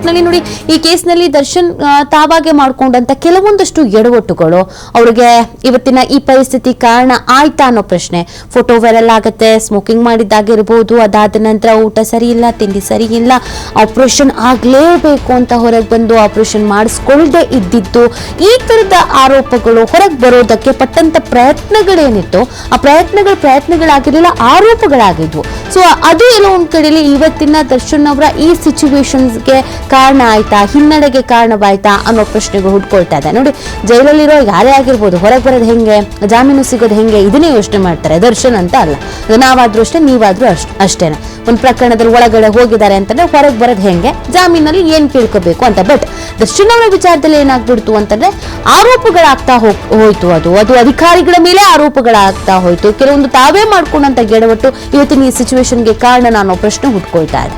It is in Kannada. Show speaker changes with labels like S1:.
S1: ಒಟ್ಟಿನಲ್ಲಿ ನೋಡಿ ಈ ಕೇಸ್ನಲ್ಲಿ ದರ್ಶನ್ ತಾವಾಗೆ ಮಾಡ್ಕೊಂಡಂತ ಕೆಲವೊಂದಷ್ಟು ಎಡವಟ್ಟುಗಳು ಅವ್ರಿಗೆ ಇವತ್ತಿನ ಈ ಪರಿಸ್ಥಿತಿ ಕಾರಣ ಆಯ್ತಾ ಅನ್ನೋ ಪ್ರಶ್ನೆ. ಫೋಟೋ ವೈರಲ್ ಆಗುತ್ತೆ, ಸ್ಮೋಕಿಂಗ್ ಮಾಡಿದ್ದಾಗಿರ್ಬೋದು, ಅದಾದ ನಂತರ ಊಟ ಸರಿ ಇಲ್ಲ, ತಿಂಡಿ ಸರಿ ಇಲ್ಲ, ಆಪರೇಷನ್ ಆಗ್ಲೇಬೇಕು ಅಂತ ಹೊರಗೆ ಬಂದು ಆಪರೇಷನ್ ಮಾಡಿಸ್ಕೊಳ್ದೆ ಇದ್ದಿದ್ದು, ಈ ತರದ ಆರೋಪಗಳು ಹೊರಗೆ ಬರೋದಕ್ಕೆ ಪಟ್ಟಂತ ಪ್ರಯತ್ನಗಳೇನಿತ್ತು ಆ ಪ್ರಯತ್ನಗಳಾಗಿರಲಿಲ್ಲ, ಆರೋಪಗಳಾಗಿದ್ವು. ಸೊ ಅದು ಎಲ್ಲೋ ಒಂದ್ ಕಡೆಯಲ್ಲಿ ಇವತ್ತಿನ ದರ್ಶನ್ ಅವರ ಈ ಸಿಚುವೇಶನ್ಸ್ಗೆ ಕಾರಣ ಆಯ್ತಾ, ಹಿನ್ನಡೆಗೆ ಕಾರಣವಾಯ್ತಾ ಅನ್ನೋ ಪ್ರಶ್ನೆಗಳು ಹುಡ್ಕೊಳ್ತಾ ಇದೆ. ನೋಡಿ, ಜೈಲಲ್ಲಿರೋ ಯಾರೇ ಆಗಿರ್ಬೋದು ಹೊರಗೆ ಬರೋದು ಹೆಂಗೆ, ಜಾಮೀನು ಸಿಗೋದು ಹೆಂಗೆ, ಇದನ್ನೇ ಯೋಚನೆ ಮಾಡ್ತಾರೆ. ದರ್ಶನ್ ಅಂತ ಅಲ್ಲ, ನಾವಾದ್ರೂ ಅಷ್ಟೇ, ನೀವಾದ್ರೂ ಅಷ್ಟೇನೆ. ಒಂದು ಪ್ರಕರಣದಲ್ಲಿ ಒಳಗಡೆ ಹೋಗಿದ್ದಾರೆ ಅಂತಂದ್ರೆ ಹೊರಗೆ ಬರೋದು ಹೆಂಗೆ, ಜಾಮೀನಲ್ಲಿ ಏನ್ ಕೇಳ್ಕೋಬೇಕು ಅಂತ. ಬಟ್ ದರ್ಶನ್ ಅವರ ವಿಚಾರದಲ್ಲಿ ಏನಾಗ್ಬಿಡ್ತು ಅಂತಂದ್ರೆ ಆರೋಪಗಳಾಗ್ತಾ ಹೋಯ್ತು. ಅದು ಅಧಿಕಾರಿಗಳ ಮೇಲೆ ಆರೋಪಗಳಾಗ್ತಾ ಹೋಯ್ತು. ಕೆಲವೊಂದು ತಾವೇ ಮಾಡ್ಕೊಂಡಂತ ಗೆಡವಟ್ಟು ಇವತ್ತಿನ ಈ ಸಿಚುವೇಶನ್ಗೆ ಕಾರಣ ಅನ್ನೋ ಪ್ರಶ್ನೆ ಹುಟ್ಕೊಳ್ತಾ ಇದೆ.